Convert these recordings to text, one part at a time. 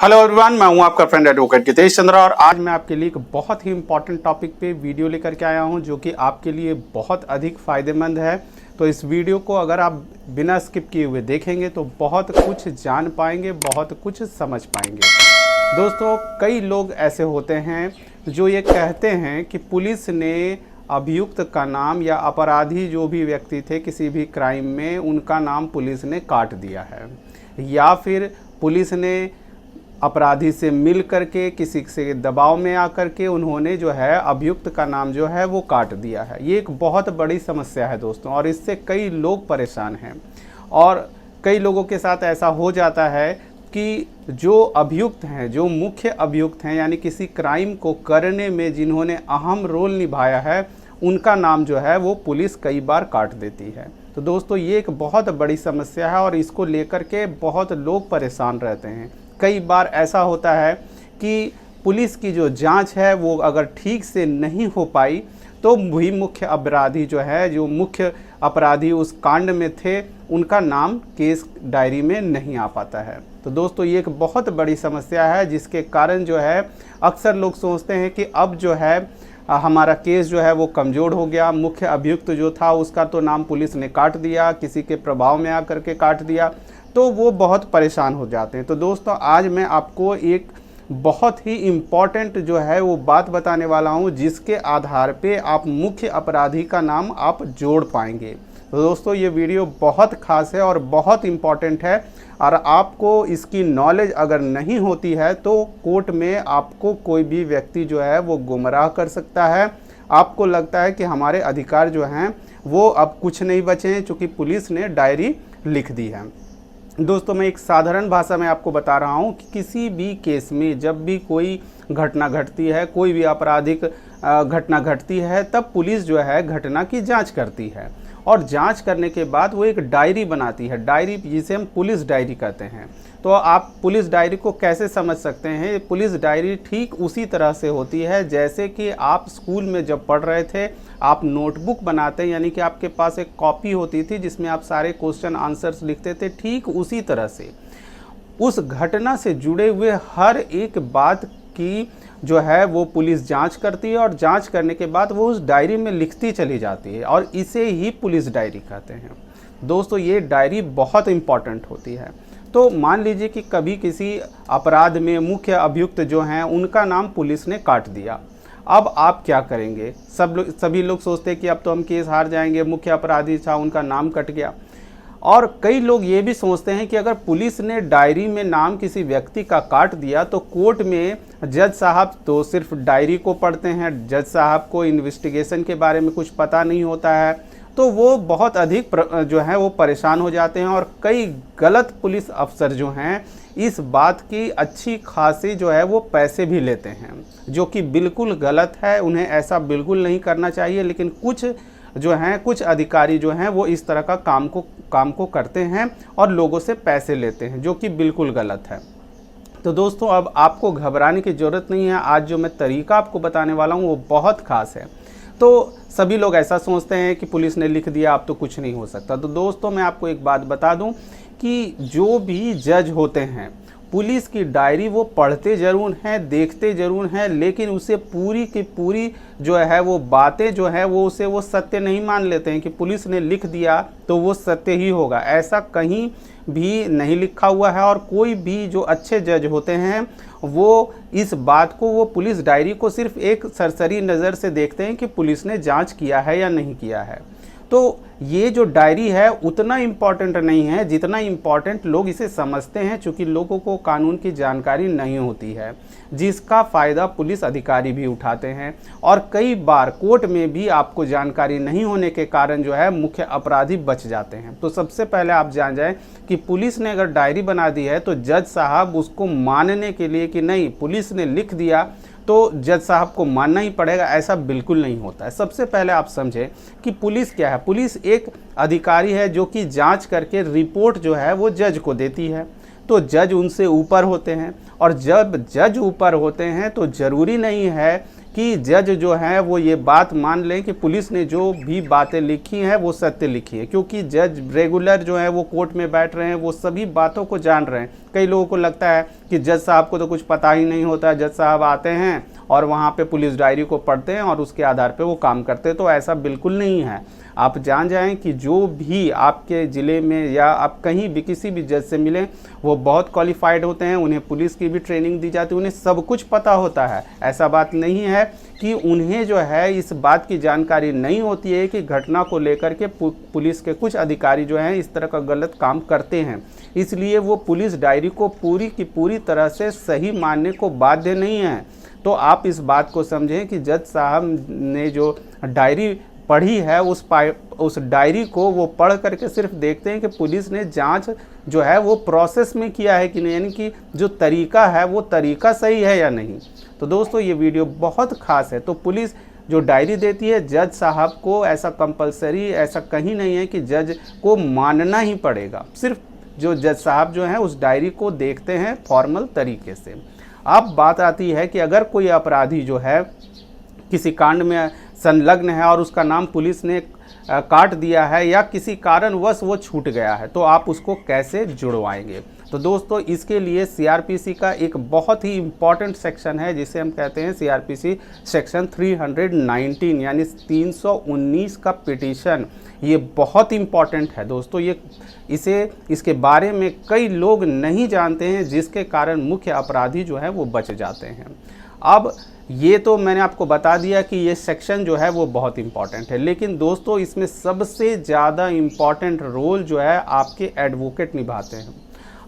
Hello everyone, मैं हूं आपका फ्रेंड एडवोकेट गितेश चंद्रा और आज मैं आपके लिए एक बहुत ही इंपॉर्टेंट टॉपिक पे वीडियो लेकर के आया हूं जो कि आपके लिए बहुत अधिक फ़ायदेमंद है। तो इस वीडियो को अगर आप बिना स्किप किए हुए देखेंगे तो बहुत कुछ जान पाएंगे, बहुत कुछ समझ पाएंगे। दोस्तों, कई लोग ऐसे होते हैं जो ये कहते हैं कि पुलिस ने अभियुक्त का नाम या अपराधी जो भी व्यक्ति थे किसी भी क्राइम में, उनका नाम पुलिस ने काट दिया है, या फिर पुलिस ने अपराधी से मिल करके किसी से दबाव में आकर के उन्होंने जो है अभियुक्त का नाम जो है वो काट दिया है। ये एक बहुत बड़ी समस्या है दोस्तों, और इससे कई लोग परेशान हैं। और कई लोगों के साथ ऐसा हो जाता है कि जो अभियुक्त हैं, जो मुख्य अभियुक्त हैं, यानी किसी क्राइम को करने में जिन्होंने अहम रोल निभाया है, उनका नाम जो है वो पुलिस कई बार काट देती है। तो दोस्तों, ये एक बहुत बड़ी समस्या है और इसको लेकर के बहुत लोग परेशान रहते हैं। कई बार ऐसा होता है कि पुलिस की जो जांच है वो अगर ठीक से नहीं हो पाई तो भी मुख्य अपराधी जो है, जो मुख्य अपराधी उस कांड में थे, उनका नाम केस डायरी में नहीं आ पाता है। तो दोस्तों, ये एक बहुत बड़ी समस्या है जिसके कारण जो है अक्सर लोग सोचते हैं कि अब जो है हमारा केस जो है वो कमज़ोर हो गया, मुख्य अभियुक्त जो था उसका तो नाम पुलिस ने काट दिया, किसी के प्रभाव में आकर के काट दिया, तो वो बहुत परेशान हो जाते हैं। तो दोस्तों, आज मैं आपको एक बहुत ही इम्पॉर्टेंट जो है वो बात बताने वाला हूँ जिसके आधार पे आप मुख्य अपराधी का नाम आप जोड़ पाएंगे। तो दोस्तों, ये वीडियो बहुत ख़ास है और बहुत इम्पॉर्टेंट है, और आपको इसकी नॉलेज अगर नहीं होती है तो कोर्ट में आपको कोई भी व्यक्ति जो है वो गुमराह कर सकता है। आपको लगता है कि हमारे अधिकार जो हैं वो अब कुछ नहीं बचे हैं चूँकि पुलिस ने डायरी लिख दी है। दोस्तों, मैं एक साधारण भाषा में आपको बता रहा हूँ कि किसी भी केस में जब भी कोई घटना घटती है, कोई भी आपराधिक घटना घटती है, तब पुलिस जो है घटना की जांच करती है, और जांच करने के बाद वो एक डायरी बनाती है, डायरी जिसे हम पुलिस डायरी कहते हैं। तो आप पुलिस डायरी को कैसे समझ सकते हैं? पुलिस डायरी ठीक उसी तरह से होती है जैसे कि आप स्कूल में जब पढ़ रहे थे आप नोटबुक बनाते हैं, यानी कि आपके पास एक कॉपी होती थी जिसमें आप सारे क्वेश्चन आंसर्स लिखते थे। ठीक उसी तरह से उस घटना से जुड़े हुए हर एक बात की जो है वो पुलिस जांच करती है, और जांच करने के बाद वो उस डायरी में लिखती चली जाती है, और इसे ही पुलिस डायरी कहते हैं। दोस्तों, ये डायरी बहुत इम्पॉर्टेंट होती है। तो मान लीजिए कि कभी किसी अपराध में मुख्य अभियुक्त जो हैं उनका नाम पुलिस ने काट दिया, अब आप क्या करेंगे? सभी लोग सोचते हैं कि अब तो हम केस हार जाएंगे, मुख्य अपराधी था उनका नाम कट गया। और कई लोग ये भी सोचते हैं कि अगर पुलिस ने डायरी में नाम किसी व्यक्ति का काट दिया तो कोर्ट में जज साहब तो सिर्फ डायरी को पढ़ते हैं, जज साहब को इन्वेस्टिगेशन के बारे में कुछ पता नहीं होता है, तो वो बहुत अधिक जो है वो परेशान हो जाते हैं। और कई गलत पुलिस अफसर जो हैं इस बात की अच्छी खासी जो है वो पैसे भी लेते हैं, जो कि बिल्कुल गलत है। उन्हें ऐसा बिल्कुल नहीं करना चाहिए, लेकिन कुछ जो हैं, कुछ अधिकारी जो हैं वो इस तरह का काम को करते हैं और लोगों से पैसे लेते हैं, जो कि बिल्कुल गलत है। तो दोस्तों, अब आपको घबराने की ज़रूरत नहीं है। आज जो मैं तरीका आपको बताने वाला हूँ वो बहुत ख़ास है। तो सभी लोग ऐसा सोचते हैं कि पुलिस ने लिख दिया अब तो कुछ नहीं हो सकता। तो दोस्तों, मैं आपको एक बात बता दूं कि जो भी जज होते हैं पुलिस की डायरी वो पढ़ते ज़रूर हैं, देखते ज़रूर हैं, लेकिन उसे पूरी की पूरी जो है वो बातें जो है वो उसे वो सत्य नहीं मान लेते हैं कि पुलिस ने लिख दिया तो वो सत्य ही होगा। ऐसा कहीं भी नहीं लिखा हुआ है, और कोई भी जो अच्छे जज होते हैं वो इस बात को, वो पुलिस डायरी को सिर्फ एक सरसरी नज़र से देखते हैं कि पुलिस ने जांच किया है या नहीं किया है। तो ये जो डायरी है उतना इम्पॉर्टेंट नहीं है जितना इम्पॉर्टेंट लोग इसे समझते हैं, चूँकि लोगों को कानून की जानकारी नहीं होती है, जिसका फ़ायदा पुलिस अधिकारी भी उठाते हैं। और कई बार कोर्ट में भी आपको जानकारी नहीं होने के कारण जो है मुख्य अपराधी बच जाते हैं। तो सबसे पहले आप जान जाएं कि पुलिस ने अगर डायरी बना दी है तो जज साहब उसको मानने के लिए कि नहीं पुलिस ने लिख दिया तो जज साहब को मानना ही पड़ेगा, ऐसा बिल्कुल नहीं होता है। सबसे पहले आप समझें कि पुलिस क्या है। पुलिस एक अधिकारी है जो कि जांच करके रिपोर्ट जो है वो जज को देती है। तो जज उनसे ऊपर होते हैं, और जब जज ऊपर होते हैं तो ज़रूरी नहीं है कि जज जो है वो ये बात मान लें कि पुलिस ने जो भी बातें लिखी हैं वो सत्य लिखी है, क्योंकि जज रेगुलर जो है वो कोर्ट में बैठ रहे हैं, वो सभी बातों को जान रहे हैं। कई लोगों को लगता है कि जज साहब को तो कुछ पता ही नहीं होता, जज साहब आते हैं और वहाँ पे पुलिस डायरी को पढ़ते हैं और उसके आधार पे वो काम करते हैं। तो ऐसा बिल्कुल नहीं है। आप जान जाएं कि जो भी आपके ज़िले में या आप कहीं भी किसी भी जज से मिलें, वो बहुत क्वालिफाइड होते हैं, उन्हें पुलिस की भी ट्रेनिंग दी जाती है, उन्हें सब कुछ पता होता है। ऐसा बात नहीं है कि उन्हें जो है इस बात की जानकारी नहीं होती है कि घटना को लेकर के पुलिस के कुछ अधिकारी जो हैं इस तरह का गलत काम करते हैं, इसलिए वो पुलिस डायरी को पूरी की पूरी तरह से सही मानने को बाध्य नहीं है। तो आप इस बात को समझें कि जज साहब ने जो डायरी पढ़ी है उस डायरी को वो पढ़ करके सिर्फ देखते हैं कि पुलिस ने जांच जो है वो प्रोसेस में किया है कि नहीं, यानी कि जो तरीका है वो तरीका सही है या नहीं। तो दोस्तों ये वीडियो बहुत ख़ास है। तो पुलिस जो डायरी देती है जज साहब को, ऐसा कंपलसरी ऐसा कहीं नहीं है कि जज को मानना ही पड़ेगा, सिर्फ जो जज साहब जो हैं उस डायरी को देखते हैं फॉर्मल तरीके से। अब बात आती है कि अगर कोई अपराधी जो है किसी कांड में संलग्न है और उसका नाम पुलिस ने काट दिया है या किसी कारणवश वो छूट गया है, तो आप उसको कैसे जुड़वाएंगे। तो दोस्तों इसके लिए सीआरपीसी का एक बहुत ही इम्पॉर्टेंट सेक्शन है जिसे हम कहते हैं सीआरपीसी सेक्शन 319 यानी 319 का पिटीशन। ये बहुत इम्पॉर्टेंट है दोस्तों, इसके बारे में कई लोग नहीं जानते हैं, जिसके कारण मुख्य अपराधी जो है वो बच जाते हैं। अब ये तो मैंने आपको बता दिया कि ये सेक्शन जो है वो बहुत इम्पॉर्टेंट है, लेकिन दोस्तों इसमें सबसे ज़्यादा इम्पॉर्टेंट रोल जो है आपके एडवोकेट निभाते हैं।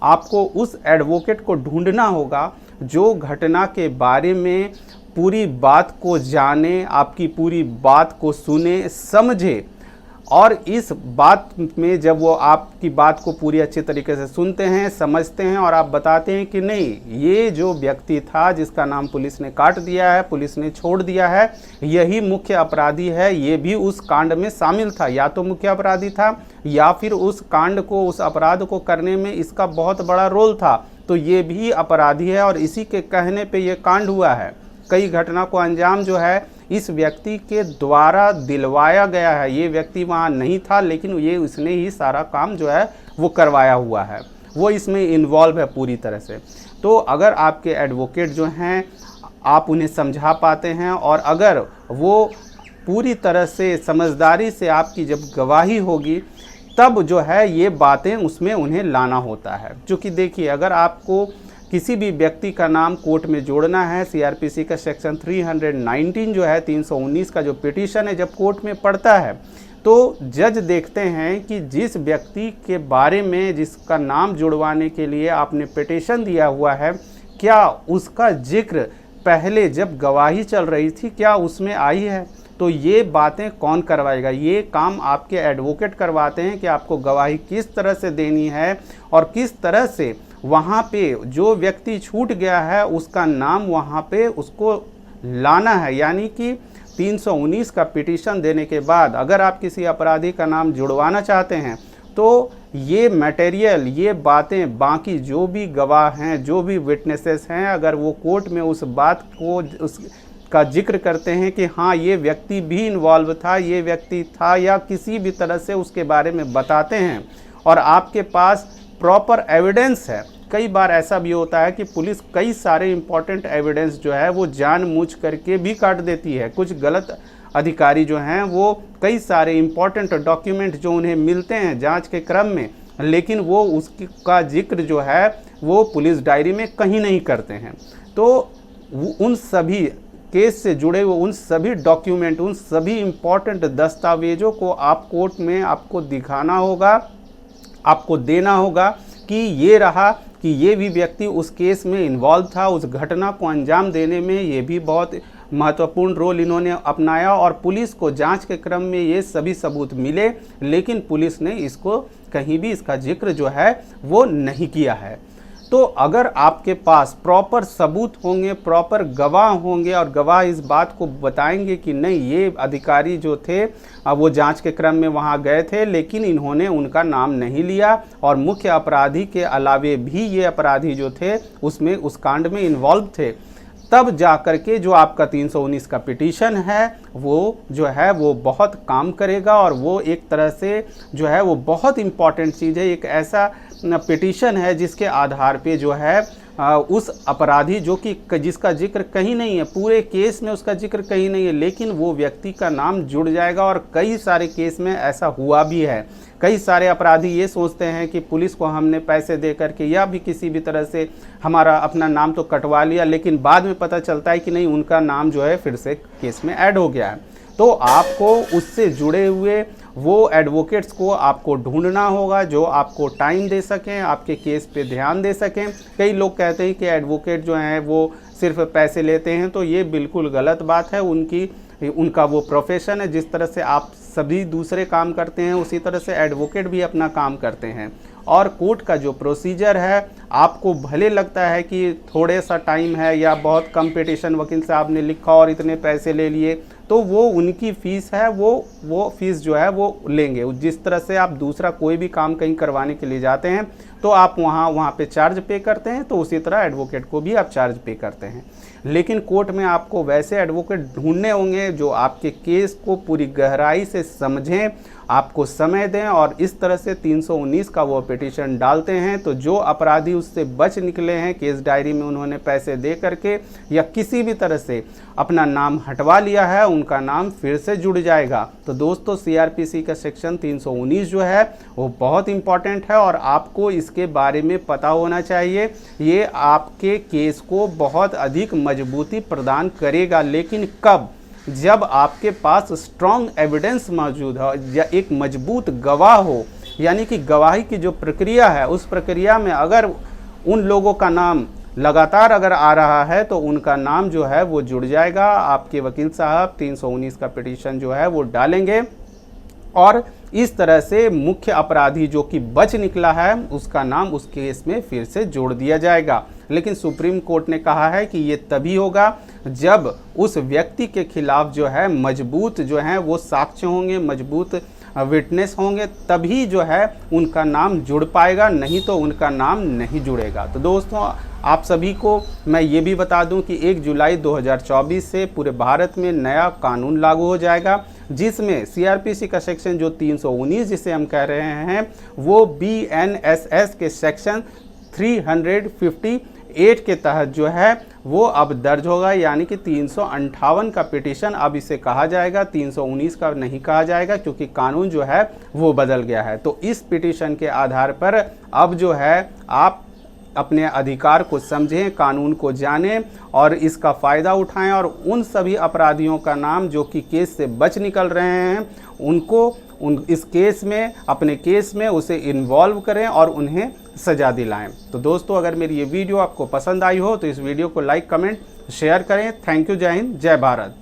आपको उस एडवोकेट को ढूंढना होगा जो घटना के बारे में पूरी बात को जाने, आपकी पूरी बात को सुने, समझे, और इस बात में जब वो आपकी बात को पूरी अच्छे तरीके से सुनते हैं, समझते हैं और आप बताते हैं कि नहीं ये जो व्यक्ति था जिसका नाम पुलिस ने काट दिया है, पुलिस ने छोड़ दिया है, यही मुख्य अपराधी है, ये भी उस कांड में शामिल था, या तो मुख्य अपराधी था या फिर उस कांड को, उस अपराध को करने में इसका बहुत बड़ा रोल था, तो ये भी अपराधी है और इसी के कहने पे ये कांड हुआ है। कई घटना को अंजाम जो है इस व्यक्ति के द्वारा दिलवाया गया है। ये व्यक्ति वहाँ नहीं था, लेकिन इसने ही सारा काम जो है वो करवाया हुआ है, वो इसमें इन्वॉल्व है पूरी तरह से। तो अगर आपके एडवोकेट जो हैं आप उन्हें समझा पाते हैं और अगर वो पूरी तरह से समझदारी से आपकी जब गवाही होगी तब जो है ये बातें उसमें उन्हें लाना होता है। क्योंकि देखिए अगर आपको किसी भी व्यक्ति का नाम कोर्ट में जोड़ना है, सीआरपीसी का सेक्शन 319 जो है 319 का जो पिटीशन है जब कोर्ट में पड़ता है तो जज देखते हैं कि जिस व्यक्ति के बारे में जिसका नाम जुड़वाने के लिए आपने पिटीशन दिया हुआ है, क्या उसका जिक्र पहले जब गवाही चल रही थी क्या उसमें आई है। तो ये बातें कौन करवाएगा, ये काम आपके एडवोकेट करवाते हैं कि आपको गवाही किस तरह से देनी है और किस तरह से वहाँ पे जो व्यक्ति छूट गया है उसका नाम वहाँ पे उसको लाना है। यानी कि 319 का पिटीशन देने के बाद अगर आप किसी अपराधी का नाम जुड़वाना चाहते हैं तो ये मटेरियल, ये बातें, बाकी जो भी गवाह हैं, जो भी विटनेसेस हैं, अगर वो कोर्ट में उस बात को उसका जिक्र करते हैं कि हाँ ये व्यक्ति भी इन्वॉल्व था, ये व्यक्ति था, या किसी भी तरह से उसके बारे में बताते हैं और आपके पास प्रॉपर एविडेंस है। कई बार ऐसा भी होता है कि पुलिस कई सारे इंपॉर्टेंट एविडेंस जो है वो जानबूझ करके भी काट देती है। कुछ गलत अधिकारी जो हैं वो कई सारे इंपॉर्टेंट डॉक्यूमेंट जो उन्हें मिलते हैं जांच के क्रम में, लेकिन वो उसका जिक्र जो है वो पुलिस डायरी में कहीं नहीं करते हैं। तो उन सभी केस से जुड़े हुए उन सभी डॉक्यूमेंट, उन सभी इंपॉर्टेंट दस्तावेजों को आप कोर्ट में आपको दिखाना होगा, आपको देना होगा कि ये रहा कि ये भी व्यक्ति उस केस में इन्वॉल्व था, उस घटना को अंजाम देने में ये भी बहुत महत्वपूर्ण रोल इन्होंने अपनाया और पुलिस को जांच के क्रम में ये सभी सबूत मिले, लेकिन पुलिस ने इसको कहीं भी इसका जिक्र जो है वो नहीं किया है। तो अगर आपके पास प्रॉपर सबूत होंगे, प्रॉपर गवाह होंगे और गवाह इस बात को बताएंगे कि नहीं ये अधिकारी जो थे वो जांच के क्रम में वहां गए थे लेकिन इन्होंने उनका नाम नहीं लिया और मुख्य अपराधी के अलावे भी ये अपराधी जो थे उसमें उस कांड में इन्वॉल्व थे, तब जाकर के जो आपका 319 का पिटीशन है वो जो है वो बहुत काम करेगा। और वो एक तरह से जो है वो बहुत इम्पॉर्टेंट चीज़ है, एक ऐसा पिटीशन है जिसके आधार पे जो है उस अपराधी जो कि जिसका जिक्र कहीं नहीं है, पूरे केस में उसका जिक्र कहीं नहीं है, लेकिन वो व्यक्ति का नाम जुड़ जाएगा। और कई सारे केस में ऐसा हुआ भी है। कई सारे अपराधी ये सोचते हैं कि पुलिस को हमने पैसे दे करके या भी किसी भी तरह से हमारा अपना नाम तो कटवा लिया, लेकिन बाद में पता चलता है कि नहीं, उनका नाम जो है फिर से केस में ऐड हो गया है। तो आपको उससे जुड़े हुए वो एडवोकेट्स को आपको ढूंढना होगा जो आपको टाइम दे सकें, आपके केस पे ध्यान दे सकें। कई लोग कहते हैं कि एडवोकेट जो हैं वो सिर्फ पैसे लेते हैं, तो ये बिल्कुल गलत बात है। उनका वो प्रोफेशन है। जिस तरह से आप सभी दूसरे काम करते हैं उसी तरह से एडवोकेट भी अपना काम करते हैं। और कोर्ट का जो प्रोसीजर है, आपको भले लगता है कि थोड़े सा टाइम है या बहुत कम पिटीशन वकील साहब ने लिखा और इतने पैसे ले लिए, तो वो उनकी फ़ीस है, वो फ़ीस जो है वो लेंगे। जिस तरह से आप दूसरा कोई भी काम कहीं करवाने के लिए जाते हैं तो आप वहाँ पे चार्ज पे करते हैं, तो उसी तरह एडवोकेट को भी आप चार्ज पे करते हैं। लेकिन कोर्ट में आपको वैसे एडवोकेट ढूंढने होंगे जो आपके केस को पूरी गहराई से समझें, आपको समय दें और इस तरह से 319 का वो पिटीशन डालते हैं। तो जो अपराधी उससे बच निकले हैं, केस डायरी में उन्होंने पैसे दे करके या किसी भी तरह से अपना नाम हटवा लिया है, उनका नाम फिर से जुड़ जाएगा। तो दोस्तों, सीआरपीसी का सेक्शन 319 जो है वो बहुत इंपॉर्टेंट है और आपको इसके बारे में पता होना चाहिए। ये आपके केस को बहुत अधिक मजबूती प्रदान करेगा, लेकिन कब? जब आपके पास स्ट्रॉन्ग एविडेंस मौजूद हो या एक मजबूत गवाह हो, यानी कि गवाही की जो प्रक्रिया है उस प्रक्रिया में अगर उन लोगों का नाम लगातार अगर आ रहा है तो उनका नाम जो है वो जुड़ जाएगा। आपके वकील साहब 319 का पिटीशन जो है वो डालेंगे और इस तरह से मुख्य अपराधी जो कि बच निकला है उसका नाम उस केस में फिर से जोड़ दिया जाएगा। लेकिन सुप्रीम कोर्ट ने कहा है कि ये तभी होगा जब उस व्यक्ति के खिलाफ जो है मजबूत जो है वो साक्ष्य होंगे, मजबूत विटनेस होंगे, तभी जो है उनका नाम जुड़ पाएगा, नहीं तो उनका नाम नहीं जुड़ेगा। तो दोस्तों, आप सभी को मैं ये भी बता दूं कि 1 जुलाई 2024 से पूरे भारत में नया कानून लागू हो जाएगा, जिसमें सीआरपीसी का सेक्शन जो 319 जिसे हम कह रहे हैं वो बीएनएसएस के सेक्शन 358 के तहत जो है वो अब दर्ज होगा। यानी कि 358 का पिटीशन अब इसे कहा जाएगा, 319 का नहीं कहा जाएगा, क्योंकि कानून जो है वो बदल गया है। तो इस पिटीशन के आधार पर अब जो है आप अपने अधिकार को समझें, कानून को जानें और इसका फ़ायदा उठाएं और उन सभी अपराधियों का नाम जो कि केस से बच निकल रहे हैं उनको इस केस में, अपने केस में उसे इन्वॉल्व करें और उन्हें सज़ा दिलाएं। तो दोस्तों, अगर मेरी ये वीडियो आपको पसंद आई हो तो इस वीडियो को लाइक, कमेंट, शेयर करें। Thank you. जय हिंद, जय भारत।